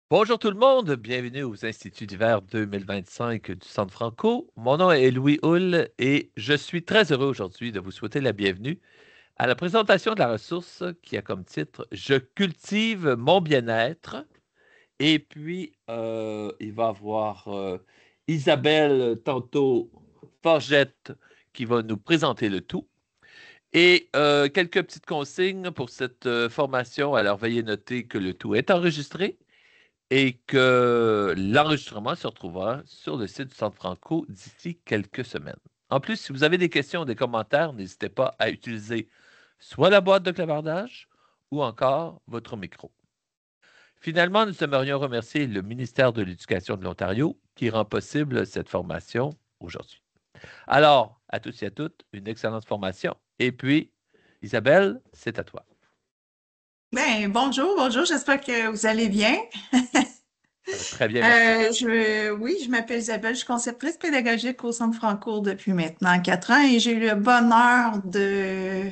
Bonjour tout le monde, bienvenue aux Instituts d'hiver 2025 du Centre Franco. Mon nom est Louis Hull et je suis très heureux aujourd'hui de vous souhaiter la bienvenue à la présentation de la ressource qui a comme titre Je cultive mon bien-être. Et puis, il va y avoir Isabelle tantôt Forgette qui va nous présenter le tout. Et quelques petites consignes pour cette formation. Alors, veuillez noter que le tout est enregistré et que l'enregistrement se retrouvera sur le site du Centre Franco d'ici quelques semaines. En plus, si vous avez des questions ou des commentaires, n'hésitez pas à utiliser soit la boîte de clavardage ou encore votre micro. Finalement, nous aimerions remercier le ministère de l'Éducation de l'Ontario qui rend possible cette formation aujourd'hui. Alors, à tous et à toutes, une excellente formation. Et puis, Isabelle, c'est à toi. Ben, bonjour, j'espère que vous allez bien. Très bien, merci. Oui, je m'appelle Isabelle, je suis conceptrice pédagogique au Centre Francourt depuis maintenant 4 ans et j'ai eu le bonheur de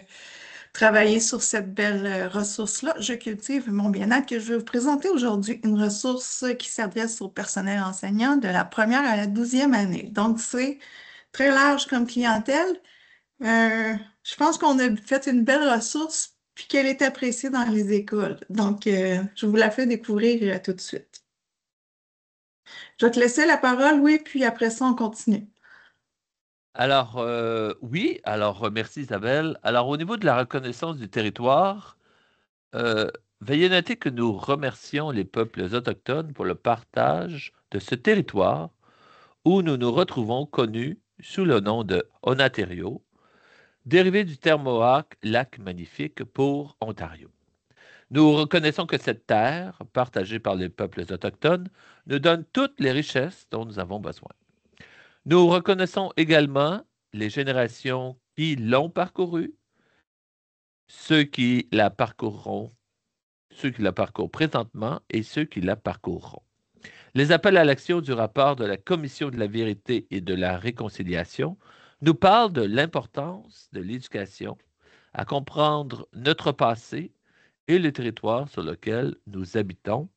travailler sur cette belle ressource-là. Je cultive mon bien-être que je vais vous présenter aujourd'hui, une ressource qui s'adresse au personnel enseignant de la première à la 12e année. Donc, c'est très large comme clientèle. Je pense qu'on a fait une belle ressource puis qu'elle est appréciée dans les écoles. Donc, je vous la fais découvrir tout de suite. Je vais te laisser la parole, oui, puis après ça, on continue. Alors, oui, alors merci Isabelle. Alors, au niveau de la reconnaissance du territoire, euh, veuillez noter que nous remercions les peuples autochtones pour le partage de ce territoire où nous nous retrouvons connus sous le nom de Ontario, dérivé du terme Mohawk, lac magnifique pour Ontario. Nous reconnaissons que cette terre, partagée par les peuples autochtones, nous donne toutes les richesses dont nous avons besoin. Nous reconnaissons également les générations qui l'ont parcourue, ceux qui la parcourront, ceux qui la parcourent présentement et ceux qui la parcourront. Les appels à l'action du rapport de la Commission de la vérité et de la réconciliation nous parlent de l'importance de l'éducation à comprendre notre passé et le territoire sur lequel nous habitons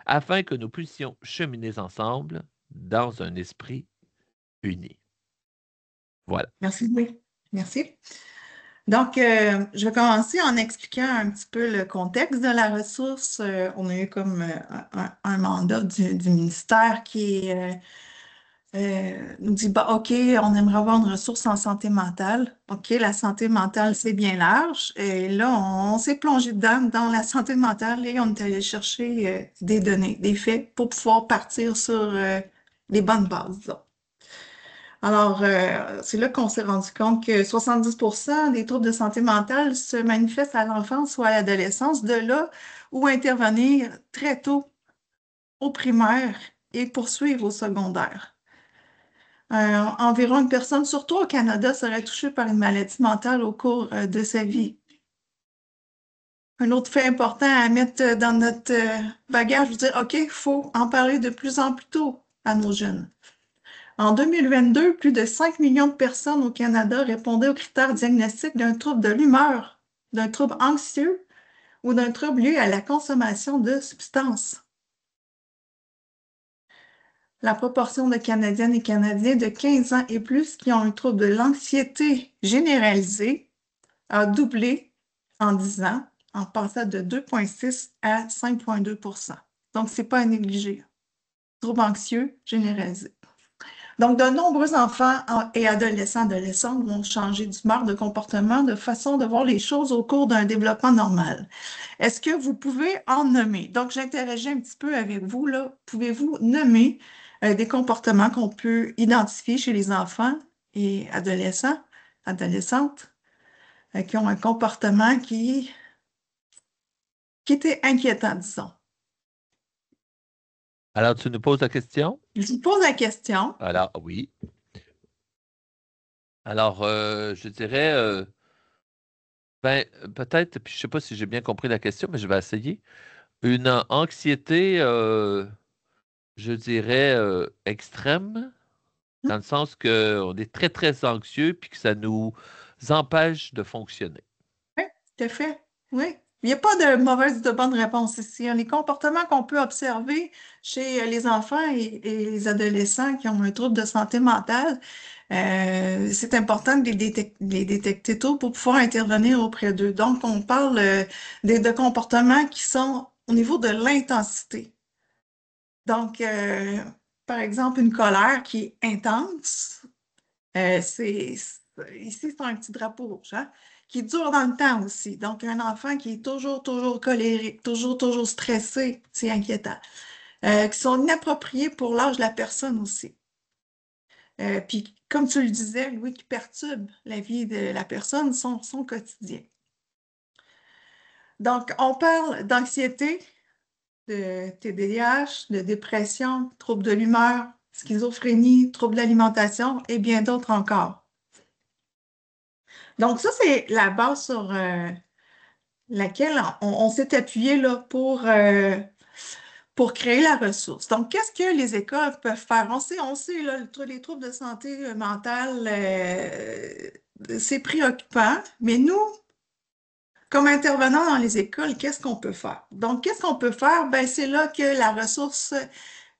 afin que nous puissions cheminer ensemble dans un esprit uni. Voilà. Merci, oui. Merci. Donc, je vais commencer en expliquant un petit peu le contexte de la ressource. On a eu comme un mandat du ministère qui nous dit, bah, OK, on aimerait avoir une ressource en santé mentale. OK, la santé mentale, c'est bien large. Et là, on s'est plongé dedans, dans la santé mentale et on est allé chercher des données, des faits pour pouvoir partir sur les bonnes bases, disons. Alors, c'est là qu'on s'est rendu compte que 70% des troubles de santé mentale se manifestent à l'enfance ou à l'adolescence, de là où intervenir très tôt au primaire et poursuivre au secondaire. Environ une personne sur trois au Canada serait touchée par une maladie mentale au cours de sa vie. Un autre fait important à mettre dans notre bagage, je veux dire, OK, il faut en parler de plus en plus tôt à nos jeunes. En 2022, plus de 5 millions de personnes au Canada répondaient aux critères diagnostiques d'un trouble de l'humeur, d'un trouble anxieux ou d'un trouble lié à la consommation de substances. La proportion de Canadiennes et Canadiens de 15 ans et plus qui ont un trouble de l'anxiété généralisée a doublé en 10 ans, en passant de 2,6 à 5,2 %. Donc, ce n'est pas à négliger. Trouble anxieux généralisé. Donc, de nombreux enfants et adolescents vont changer d'humeur, de comportement, de façon de voir les choses au cours d'un développement normal. Est-ce que vous pouvez en nommer? Donc, j'interagis un petit peu avec vous, là. Pouvez-vous nommer des comportements qu'on peut identifier chez les enfants et adolescentes, qui ont un comportement qui était inquiétant, disons? Alors, tu nous poses la question? Je vous pose la question. Alors, oui. Alors, je dirais, ben, peut-être, puis je ne sais pas si j'ai bien compris la question, mais je vais essayer. Une anxiété, je dirais, extrême, dans le sens qu'on est très, très anxieux, puis que ça nous empêche de fonctionner. Oui, tout à fait. Oui. Il n'y a pas de mauvaise ou de bonne réponse ici, hein. Les comportements qu'on peut observer chez les enfants et les adolescents qui ont un trouble de santé mentale, c'est important de les détecter tôt pour pouvoir intervenir auprès d'eux. Donc, on parle de comportements qui sont au niveau de l'intensité. Donc, par exemple, une colère qui est intense, ici, c'est un petit drapeau rouge, hein, qui dure dans le temps aussi. Donc, un enfant qui est toujours colérique, toujours stressé, c'est inquiétant. Qui sont inappropriés pour l'âge de la personne aussi. Puis, comme tu le disais, Louis, qui perturbe la vie de la personne, son quotidien. Donc, on parle d'anxiété, de TDAH, de dépression, troubles de l'humeur, schizophrénie, troubles d'alimentation et bien d'autres encore. Donc, ça, c'est la base sur laquelle on s'est appuyé là, pour créer la ressource. Donc, qu'est-ce que les écoles peuvent faire? On sait là, les troubles de santé mentale, c'est préoccupant, mais nous, comme intervenants dans les écoles, qu'est-ce qu'on peut faire? Donc, qu'est-ce qu'on peut faire? Ben, c'est là que la ressource,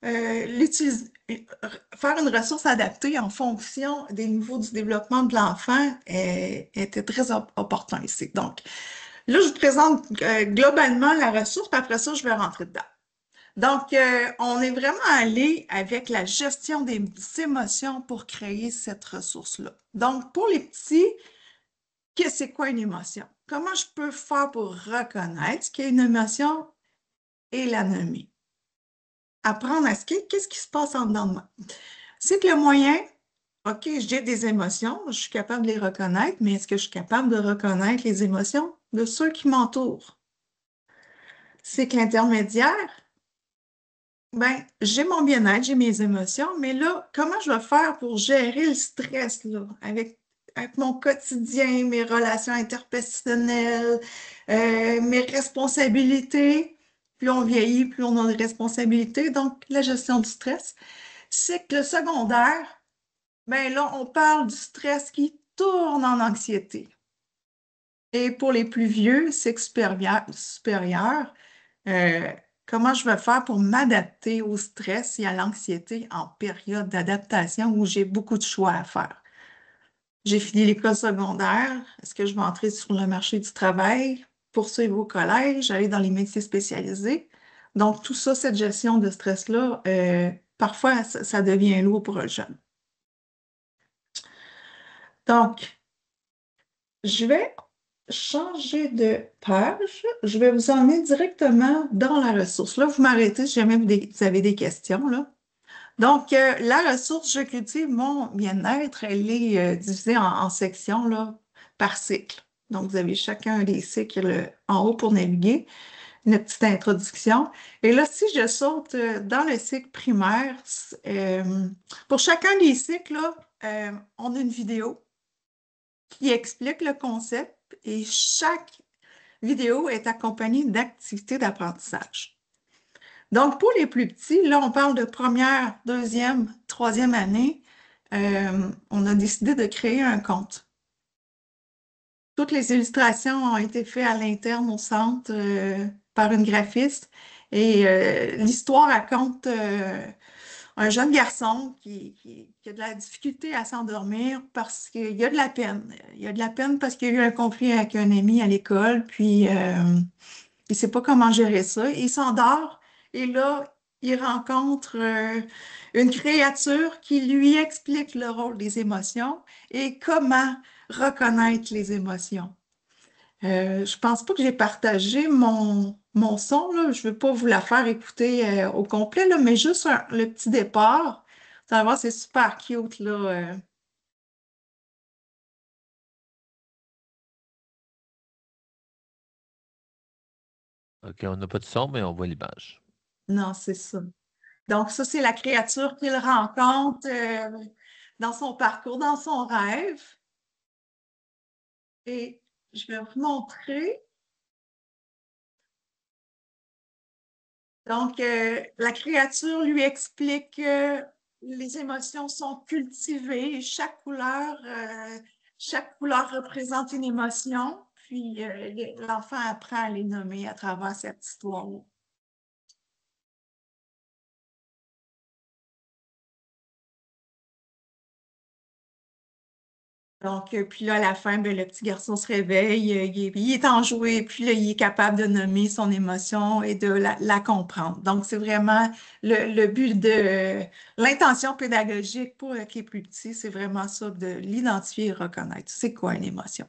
faire une ressource adaptée en fonction des niveaux du développement de l'enfant était très opportun ici. Donc, là, je vous présente globalement la ressource, puis après ça, je vais rentrer dedans. Donc, on est vraiment allé avec la gestion des émotions pour créer cette ressource-là. Donc, pour les petits, c'est quoi une émotion? Comment je peux faire pour reconnaître ce qu'est une émotion et la nommer? Apprendre à qu'est-ce qui se passe en dedans de moi? C'est que le moyen, OK, j'ai des émotions, je suis capable de les reconnaître, mais est-ce que je suis capable de reconnaître les émotions de ceux qui m'entourent? C'est que l'intermédiaire, ben, j'ai mon bien-être, j'ai mes émotions, mais là, comment je vais faire pour gérer le stress, là, avec mon quotidien, mes relations interpersonnelles, mes responsabilités? Plus on vieillit, plus on a des responsabilités. Donc, la gestion du stress. C'est que le secondaire, ben là, on parle du stress qui tourne en anxiété. Et pour les plus vieux, cycle supérieur, euh, comment je vais faire pour m'adapter au stress et à l'anxiété en période d'adaptation où j'ai beaucoup de choix à faire? J'ai fini l'école secondaire. Est-ce que je vais entrer sur le marché du travail, poursuivre au collège, aller dans les métiers spécialisés? Donc, tout ça, cette gestion de stress-là, parfois, ça devient lourd pour un jeune. Donc, je vais changer de page. Je vais vous emmener directement dans la ressource. Là, vous m'arrêtez si jamais vous avez des questions, là. Donc, la ressource Je cultive mon bien-être, elle est divisée en sections là, par cycle. Donc, vous avez chacun des cycles en haut pour naviguer, une petite introduction. Et là, si je saute dans le cycle primaire, pour chacun des cycles, là, on a une vidéo qui explique le concept et chaque vidéo est accompagnée d'activités d'apprentissage. Donc, pour les plus petits, là, on parle de première, deuxième, troisième année. On a décidé de créer un compte. Toutes les illustrations ont été faites à l'interne au centre par une graphiste. Et l'histoire raconte un jeune garçon qui a de la difficulté à s'endormir parce qu'il y a de la peine. Il y a de la peine parce qu'il y a eu un conflit avec un ami à l'école, puis il ne sait pas comment gérer ça. Il s'endort et là, il rencontre une créature qui lui explique le rôle des émotions et comment reconnaître les émotions. Je pense pas que j'ai partagé mon son, là. Je ne veux pas vous la faire écouter au complet, là, mais juste le petit départ. Vous allez voir, c'est super cute, là. OK, on n'a pas de son, mais on voit l'image. Non, c'est ça. Donc, ça, c'est la créature qu'il rencontre dans son parcours, dans son rêve. Et je vais vous montrer. Donc, la créature lui explique que les émotions sont cultivées. Chaque couleur représente une émotion. puis l'enfant apprend à les nommer à travers cette histoire. Donc, puis là, à la fin, ben, le petit garçon se réveille, il est enjoué, puis là, il est capable de nommer son émotion et de la comprendre. Donc, c'est vraiment le but de l'intention pédagogique pour qui est plus petit, c'est vraiment ça, de l'identifier et reconnaître. C'est quoi une émotion?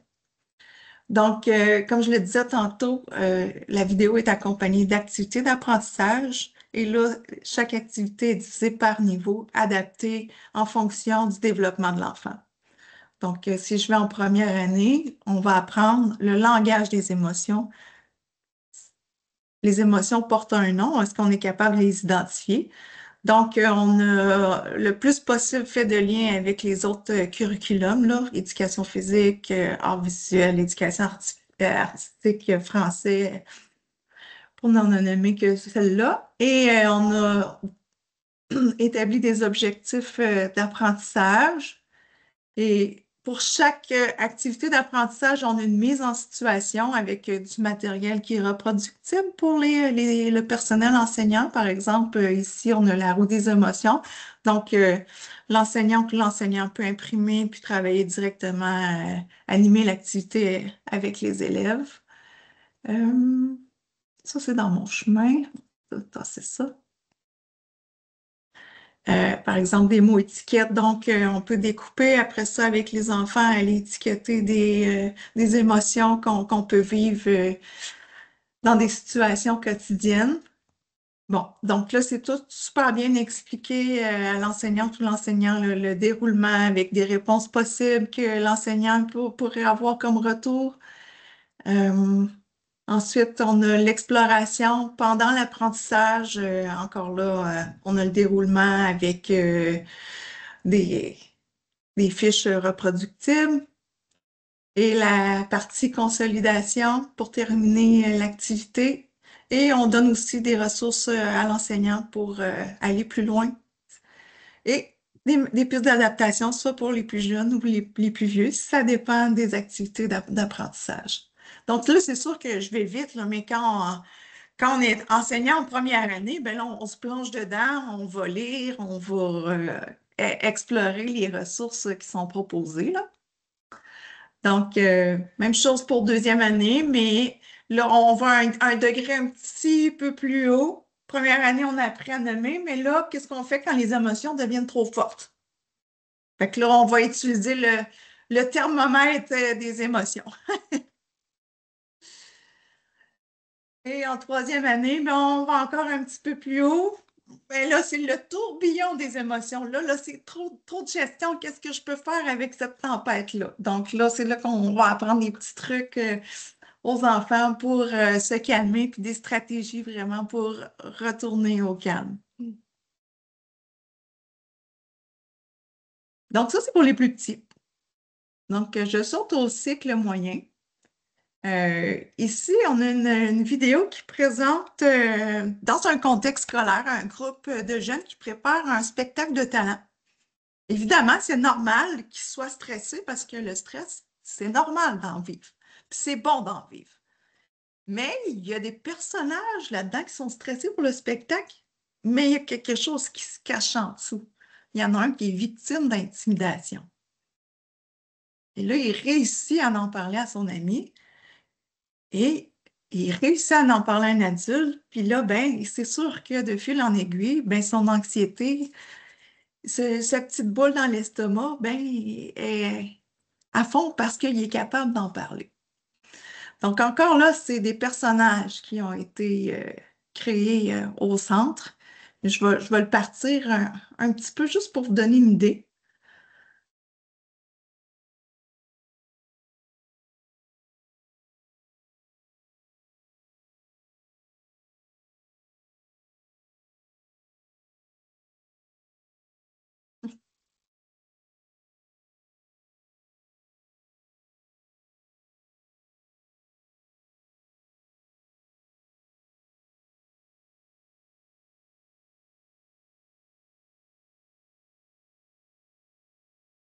Donc, comme je le disais tantôt, la vidéo est accompagnée d'activités d'apprentissage. Et là, chaque activité est divisée par niveau, adaptée en fonction du développement de l'enfant. Donc, si je vais en première année, on va apprendre le langage des émotions. Les émotions portent un nom. Est-ce qu'on est capable de les identifier? Donc, on a le plus possible fait de lien avec les autres curriculums, là, éducation physique, art visuel, éducation artistique, français, pour n'en nommer que celle-là. Et on a établi des objectifs d'apprentissage. Et pour chaque activité d'apprentissage, on a une mise en situation avec du matériel qui est reproductible pour le personnel enseignant. Par exemple, ici, on a la roue des émotions. Donc, l'enseignant peut imprimer puis travailler directement, animer l'activité avec les élèves. Euh, Ça, c'est dans mon chemin. Ça, c'est ça. Par exemple, des mots étiquettes. Donc, on peut découper après ça avec les enfants, aller étiqueter des émotions qu'on peut vivre dans des situations quotidiennes. Bon, donc là, c'est tout super bien expliqué à l'enseignante ou l'enseignant, le déroulement avec des réponses possibles que l'enseignant pourrait avoir comme retour. Euh, Ensuite, on a l'exploration pendant l'apprentissage. Encore là, on a le déroulement avec des, des fiches reproductibles et la partie consolidation pour terminer l'activité. Et on donne aussi des ressources à l'enseignant pour aller plus loin. Et des pistes d'adaptation, soit pour les plus jeunes ou les plus vieux, ça dépend des activités d'apprentissage. Donc là, c'est sûr que je vais vite, là, mais quand on est enseignant en première année, ben là, on se plonge dedans, on va lire, on va explorer les ressources qui sont proposées, là. Donc, même chose pour deuxième année, mais là, on va à un degré un petit peu plus haut. Première année, on apprend à nommer, mais là, qu'est-ce qu'on fait quand les émotions deviennent trop fortes? Fait que là, on va utiliser le thermomètre des émotions. Et en troisième année, ben, on va encore un petit peu plus haut. Ben là, c'est le tourbillon des émotions. Là, c'est trop de gestion. Qu'est-ce que je peux faire avec cette tempête-là? Donc là, c'est là qu'on va apprendre des petits trucs aux enfants pour se calmer, puis des stratégies vraiment pour retourner au calme. Donc ça, c'est pour les plus petits. Donc, je saute au cycle moyen. Ici, on a une vidéo qui présente, dans un contexte scolaire, un groupe de jeunes qui préparent un spectacle de talent. Évidemment, c'est normal qu'ils soient stressés parce que le stress, c'est normal d'en vivre. Puis c'est bon d'en vivre. Mais il y a des personnages là-dedans qui sont stressés pour le spectacle, mais il y a quelque chose qui se cache en dessous. Il y en a un qui est victime d'intimidation. Et là, il réussit à en parler à son ami. Et il réussit à en parler à un adulte, puis là, ben, c'est sûr que de fil en aiguille, ben, son anxiété, sa petite boule dans l'estomac, ben, est à fond parce qu'il est capable d'en parler. Donc, encore là, c'est des personnages qui ont été créés au centre. Je vais le partir un petit peu juste pour vous donner une idée.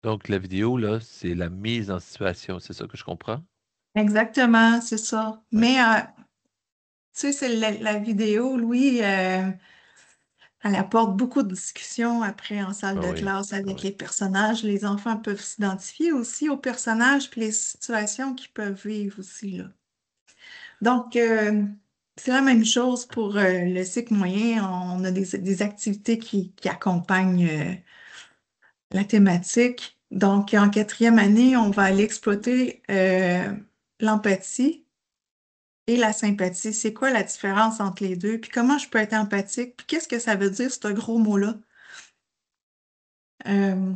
Donc, la vidéo, là, c'est la mise en situation. C'est ça que je comprends? Exactement, c'est ça. Oui, Mais, tu sais, c'est la vidéo, Louis, elle apporte beaucoup de discussions après en salle ah de oui, classe ah avec oui. les personnages. Les enfants peuvent s'identifier aussi aux personnages puis les situations qu'ils peuvent vivre aussi, là. Donc, c'est la même chose pour le cycle moyen. On a des activités qui accompagnent la thématique. Donc, en quatrième année, on va aller exploiter l'empathie et la sympathie. C'est quoi la différence entre les deux? Puis comment je peux être empathique? Puis qu'est-ce que ça veut dire, ce gros mot-là? Euh,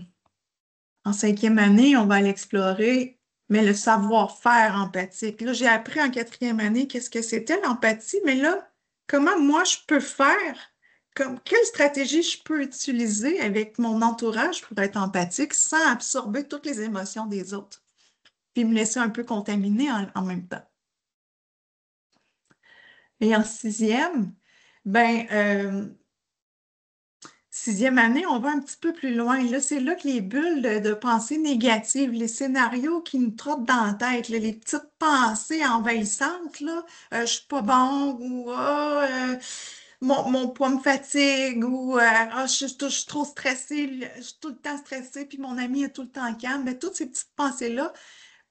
En cinquième année, on va aller explorer, mais le savoir-faire empathique. Là, j'ai appris en quatrième année qu'est-ce que c'était l'empathie, mais là, comment moi je peux faire, comme, quelle stratégie je peux utiliser avec mon entourage pour être empathique sans absorber toutes les émotions des autres, puis me laisser un peu contaminer en même temps. Et en sixième, ben, sixième année, on va un petit peu plus loin. Là, c'est là que les bulles de pensée négatives, les scénarios qui nous trottent dans la tête, là, les petites pensées envahissantes, là, je suis pas bon, ou mon poids me fatigue, ou je suis trop stressée, je suis tout le temps stressée, puis mon ami est tout le temps calme. Mais toutes ces petites pensées-là,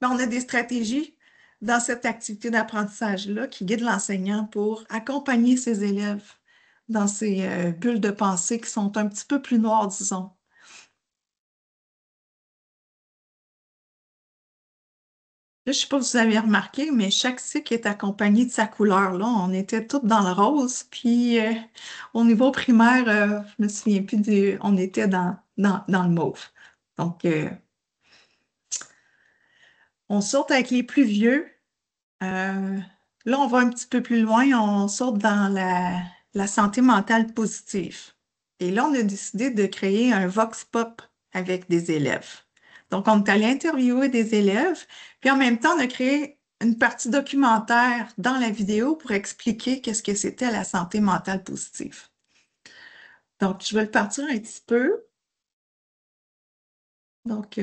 ben, on a des stratégies dans cette activité d'apprentissage-là qui guident l'enseignant pour accompagner ses élèves dans ces bulles de pensée qui sont un petit peu plus noires, disons. Là, je ne sais pas si vous avez remarqué, mais chaque cycle est accompagné de sa couleur. Là, on était toutes dans le rose, puis au niveau primaire, je me souviens plus on était dans le mauve. Donc, on saute avec les plus vieux. Euh, Là, on va un petit peu plus loin, on saute dans la santé mentale positive. Et là, on a décidé de créer un vox pop avec des élèves. Donc, on est allé interviewer des élèves, puis en même temps, on a créé une partie documentaire dans la vidéo pour expliquer qu'est-ce que c'était la santé mentale positive. Donc, je vais le partir un petit peu. Donc,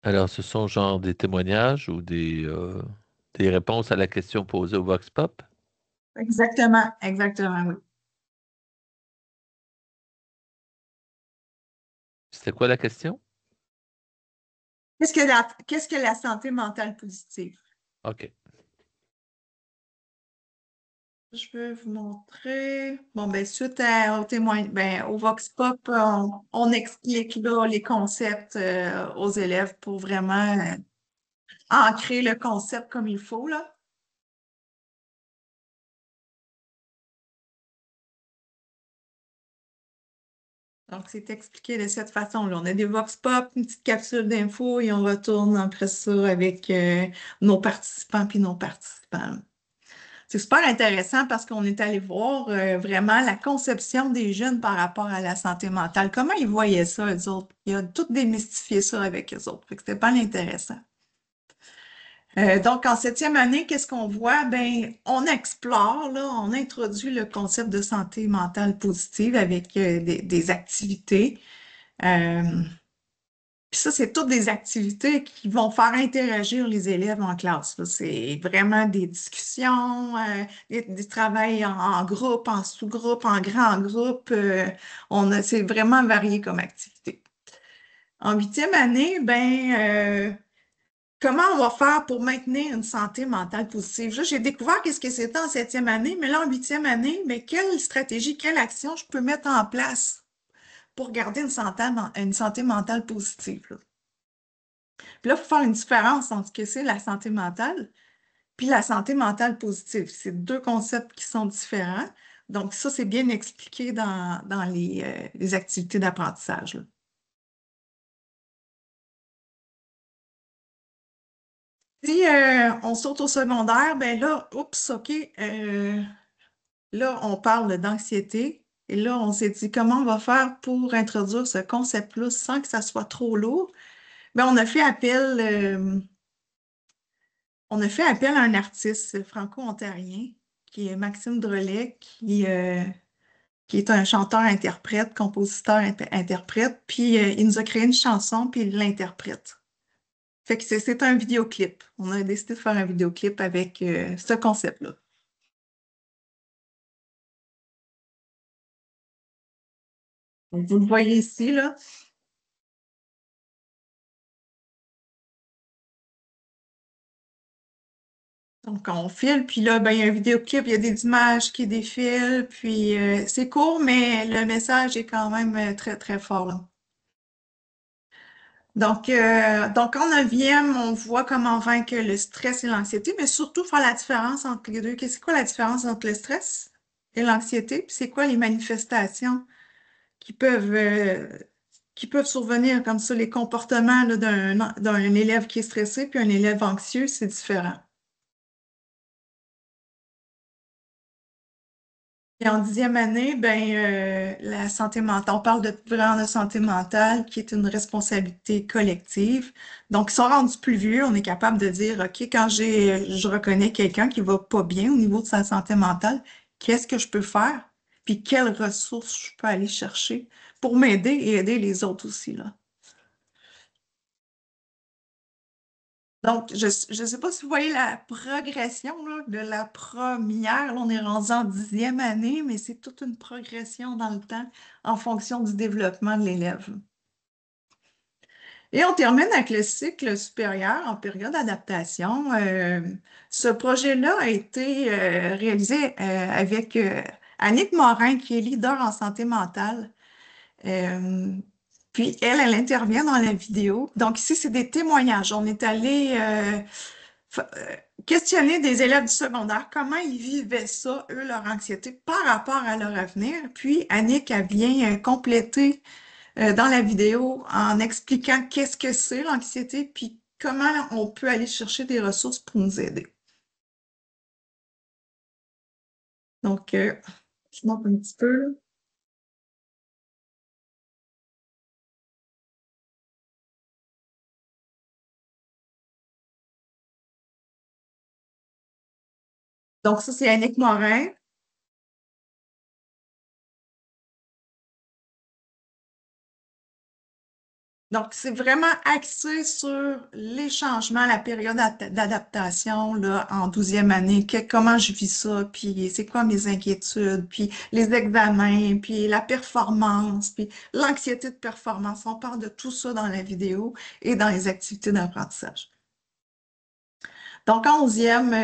Alors, ce sont genre des témoignages ou des réponses à la question posée au Vox Pop? exactement, exactement, oui. C'était quoi la question? Qu'est-ce que la santé mentale positive? OK. Je vais vous montrer. Bon, ben, au témoin, ben, au Vox Pop, on explique là, les concepts aux élèves pour vraiment ancrer le concept comme il faut, là. Donc, c'est expliqué de cette façon-là. On a des Vox Pop, une petite capsule d'infos et on retourne après ça avec nos participants puis nos participants. C'est super intéressant parce qu'on est allé voir vraiment la conception des jeunes par rapport à la santé mentale. Comment ils voyaient ça, eux autres? Il a tout démystifié ça avec eux autres. Fait que c'était pas intéressant. Donc, en septième année, qu'est-ce qu'on voit? Ben, on explore, là, on introduit le concept de santé mentale positive avec des activités. Euh, Puis ça, c'est toutes des activités qui vont faire interagir les élèves en classe, là. C'est vraiment des discussions, des travails en groupe, en sous-groupe, en grand groupe. C'est vraiment varié comme activité. En huitième année, ben, comment on va faire pour maintenir une santé mentale positive? Là, j'ai découvert qu'est-ce que c'était en septième année, mais là, en huitième année, mais quelle stratégie, quelle action je peux mettre en place pour garder une santé mentale positive, là? Puis là, il faut faire une différence entre ce que c'est la santé mentale puis la santé mentale positive. C'est deux concepts qui sont différents. Donc, ça, c'est bien expliqué dans les activités d'apprentissage, là. Si on saute au secondaire, ben là, oups, OK, là, on parle d'anxiété. Et là, on s'est dit comment on va faire pour introduire ce concept-là sans que ça soit trop lourd. Ben, on a fait appel à un artiste franco-ontarien qui est Maxime Drolet, qui est un chanteur-interprète, compositeur-interprète, puis il nous a créé une chanson, puis il l'interprète. Fait que c'est un vidéoclip. On a décidé de faire un vidéoclip avec ce concept-là. Donc, vous le voyez ici, là. Donc, on file, puis là, ben, il y a un vidéoclip, il y a des images qui défilent, puis c'est court, mais le message est quand même très, très fort, là. Donc, en neuvième, on voit comment vaincre le stress et l'anxiété, mais surtout faire la différence entre les deux. C'est quoi la différence entre le stress et l'anxiété? Puis c'est quoi les manifestations qui peuvent, euh, qui peuvent survenir comme ça, les comportements là, d'un élève qui est stressé puis un élève anxieux, c'est différent. Et en dixième année, ben, la santé mentale, on parle de vraiment de santé mentale qui est une responsabilité collective. Donc, ils sont rendus plus vieux, on est capable de dire, OK, quand je reconnais quelqu'un qui va pas bien au niveau de sa santé mentale, qu'est-ce que je peux faire? Puis quelles ressources je peux aller chercher pour m'aider et aider les autres aussi, là. Donc, je ne sais pas si vous voyez la progression là, de la première. Là, on est rendu en dixième année, mais c'est toute une progression dans le temps en fonction du développement de l'élève. Et on termine avec le cycle supérieur en période d'adaptation. Ce projet-là a été réalisé avec Annick Morin, qui est leader en santé mentale. Euh, Puis elle intervient dans la vidéo. Donc ici, c'est des témoignages. On est allé questionner des élèves du secondaire, comment ils vivaient ça, eux, leur anxiété, par rapport à leur avenir. Puis Annick, elle vient compléter dans la vidéo en expliquant qu'est-ce que c'est l'anxiété, puis comment on peut aller chercher des ressources pour nous aider. Donc, je montre un petit peu, là. Donc, ça, c'est Annick Morin. Donc, c'est vraiment axé sur les changements, la période d'adaptation là, en douzième année, comment je vis ça, puis c'est quoi mes inquiétudes, puis les examens, puis la performance, puis l'anxiété de performance. On parle de tout ça dans la vidéo et dans les activités d'apprentissage. Donc, en onzième,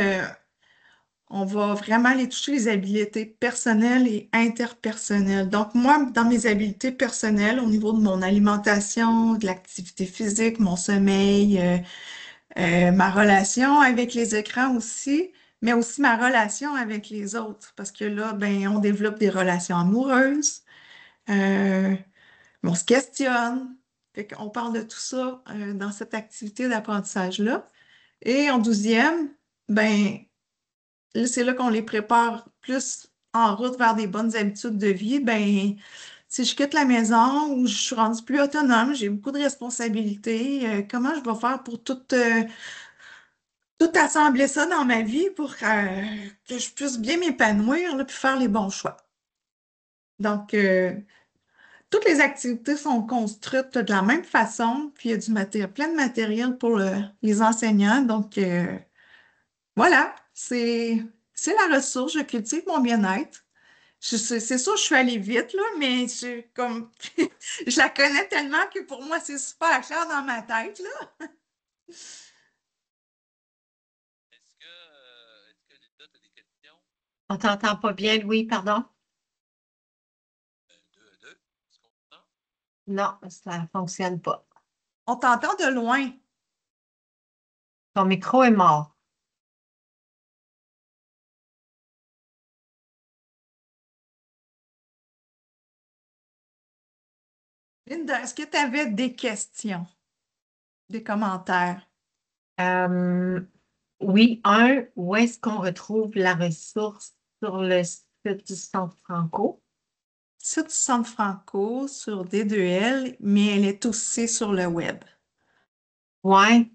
on va vraiment aller toucher les habiletés personnelles et interpersonnelles. Donc, moi, dans mes habiletés personnelles, au niveau de mon alimentation, de l'activité physique, mon sommeil, ma relation avec les écrans aussi, mais aussi ma relation avec les autres. Parce que là, ben, on développe des relations amoureuses, euh, on se questionne. Fait qu'on parle de tout ça dans cette activité d'apprentissage-là. Et en douzième, ben, là, c'est là qu'on les prépare plus en route vers des bonnes habitudes de vie. Ben, si je quitte la maison ou je suis rendue plus autonome, j'ai beaucoup de responsabilités, comment je vais faire pour tout assembler ça dans ma vie pour que je puisse bien m'épanouir là, puis faire les bons choix. Donc, toutes les activités sont construites de la même façon, puis il y a plein de matériel pour les enseignants. Donc, voilà, c'est la ressource. Je cultive mon bien-être. C'est sûr, je suis allée vite, là, mais je la connais tellement que pour moi, c'est super clair dans ma tête, là. Est-ce que Linda, tu as des questions? On t'entend pas bien, Louis, pardon? Deux, est-ce qu'on entend? Non, ça ne fonctionne pas. On t'entend de loin. Ton micro est mort. Linda, est-ce que tu avais des questions, des commentaires? Euh, oui, où est-ce qu'on retrouve la ressource sur le site du Centre Franco? Site du Centre Franco sur D2L, mais elle est aussi sur le web. Ouais.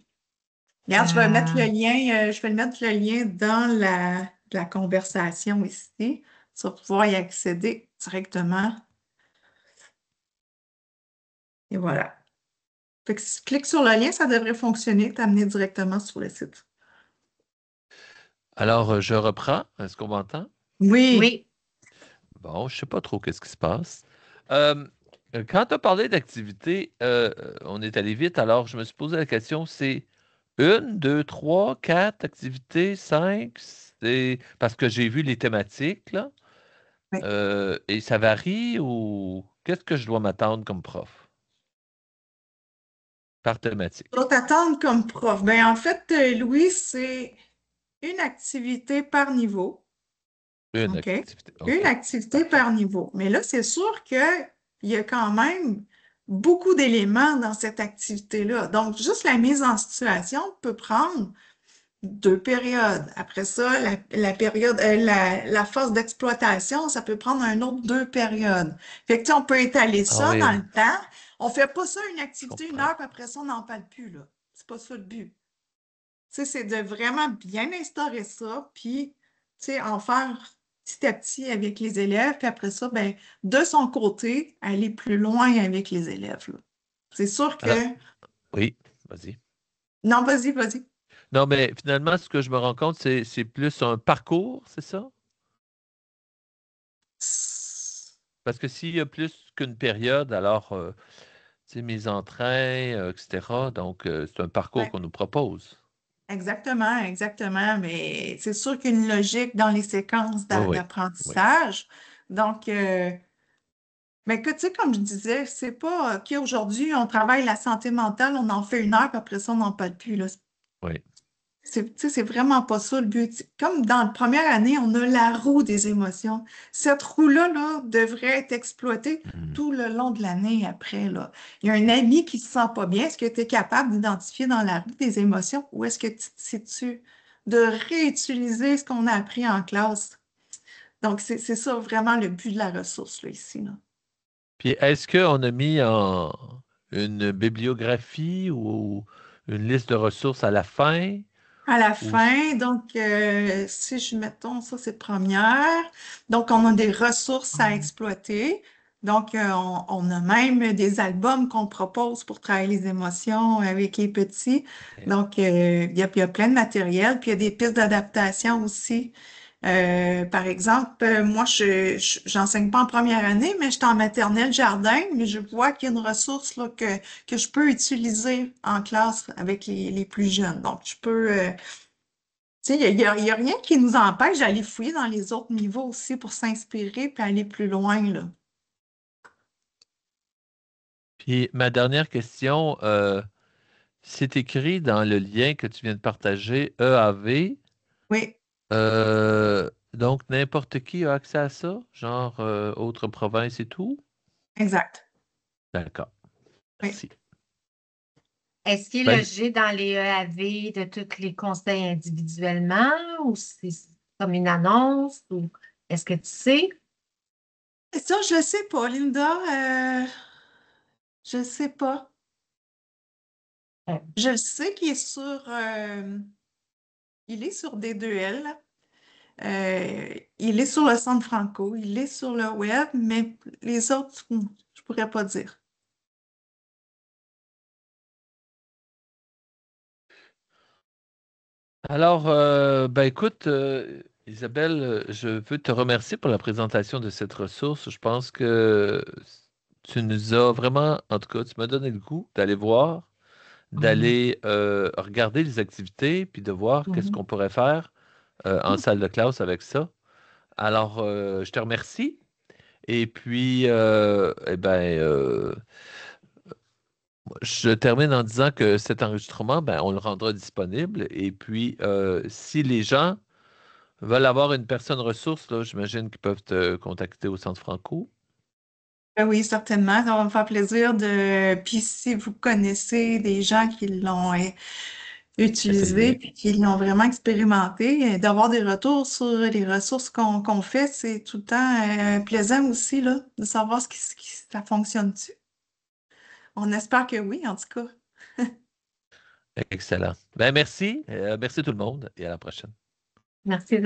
Regarde, je vais mettre Euh, le lien, je vais mettre le lien dans la conversation ici. tu vas pouvoir y accéder directement. Et voilà. Fait que si tu cliques sur le lien, ça devrait fonctionner, t'amener directement sur le site. Alors, je reprends. Est-ce qu'on m'entend? Oui, Oui. Bon, je ne sais pas trop qu'est-ce qui se passe. Quand tu as parlé d'activité, on est allé vite, alors je me suis posé la question, c'est une, deux, trois, quatre activités, cinq? C'est parce que j'ai vu les thématiques, là. oui. Et ça varie ou qu'est-ce que je dois m'attendre comme prof par thématique? Pour t'attendre comme prof. Ben, en fait, Louis, c'est une activité par niveau. Une OK? activité. Une OK. activité Parfait. par niveau. Mais là, c'est sûr qu'il y a quand même beaucoup d'éléments dans cette activité-là. Donc, juste la mise en situation peut prendre 2 périodes. Après ça, la période, la phase d'exploitation, ça peut prendre un autre 2 périodes. Fait que, tu sais, on peut étaler Ah ça oui, dans le temps. On fait pas ça une je activité 1 comprends. heure, puis après ça, on n'en parle plus, là. C'est pas ça le but. Tu sais, c'est de vraiment bien instaurer ça, puis, tu sais, en faire petit à petit avec les élèves, puis après ça, ben, de son côté, aller plus loin avec les élèves, là. C'est sûr que... Alors, oui, vas-y. Non, vas-y, vas-y. Non, mais finalement, ce que je me rends compte, c'est plus un parcours, c'est ça? Parce que s'il y a plus qu'une période, alors, tu sais, mise en train, etc. Donc, c'est un parcours Ouais. qu'on nous propose. Exactement, exactement. Mais c'est sûr qu'il y a une logique dans les séquences Oui, oui, oui. d'apprentissage. Donc, mais que tu sais, comme je disais, c'est pas qu'aujourd'hui, on travaille la santé mentale, on en fait 1 heure, puis après ça, on n'en parle plus, là. Oui. Tu sais, c'est vraiment pas ça le but. Comme dans la première année, on a la roue des émotions. Cette roue-là, là, devrait être exploitée Mhm. tout le long de l'année après, là. Il y a un ami qui se sent pas bien. Est-ce que tu es capable d'identifier dans la roue des émotions ou est-ce que tu te situes de réutiliser ce qu'on a appris en classe? Donc, c'est ça vraiment le but de la ressource, là, ici, là. Puis, est-ce qu'on a mis en une bibliographie ou une liste de ressources à la fin? À la Ou... fin, donc, si je mettons ça, c'est première. Donc, on a des ressources à exploiter. Donc, on a même des albums qu'on propose pour travailler les émotions avec les petits. OK. Donc, il y a plein de matériel. Puis, il y a des pistes d'adaptation aussi. Par exemple, moi, j'enseigne pas en première année, mais je suis en maternelle jardin, mais je vois qu'il y a une ressource là, que je peux utiliser en classe avec les plus jeunes. Donc, je peux, tu sais, il y a rien qui nous empêche d'aller fouiller dans les autres niveaux aussi pour s'inspirer puis aller plus loin, là. Puis, ma dernière question, c'est écrit dans le lien que tu viens de partager, EAV. Oui, Donc, n'importe qui a accès à ça? Genre, autre province et tout? exact. D'accord. Oui, Merci. Est-ce qu'il est Ben, logé dans les EAV de tous les conseils individuellement ou c'est comme une annonce ou est-ce que tu sais? et ça, je le sais pas, Linda. Je le sais pas. Euh, Je le sais qu'il est il est sur D2L. Il est sur le Centre Franco. Il est sur le web, mais les autres, je pourrais pas dire. alors, ben écoute, Isabelle, je veux te remercier pour la présentation de cette ressource. Je pense que tu nous as vraiment, en tout cas, tu m'as donné le goût d'aller voir, mhm, d'aller regarder les activités, puis de voir qu'est-ce Mhm. qu'on pourrait faire en salle de classe avec ça. Alors, je te remercie. Et puis, eh ben, je termine en disant que cet enregistrement, ben, on le rendra disponible. Et puis, si les gens veulent avoir une personne ressource, là, j'imagine qu'ils peuvent te contacter au Centre Franco. Ben oui, certainement. Ça va me faire plaisir de. Puis si vous connaissez des gens qui l'ont utilisé Essayez. puis qui l'ont vraiment expérimenté, d'avoir des retours sur les ressources qu'on fait, c'est tout le temps plaisant aussi là, de savoir ça fonctionne-tu. On espère que oui, en tout cas. Excellent. Ben, merci. Merci tout le monde et à la prochaine. Merci.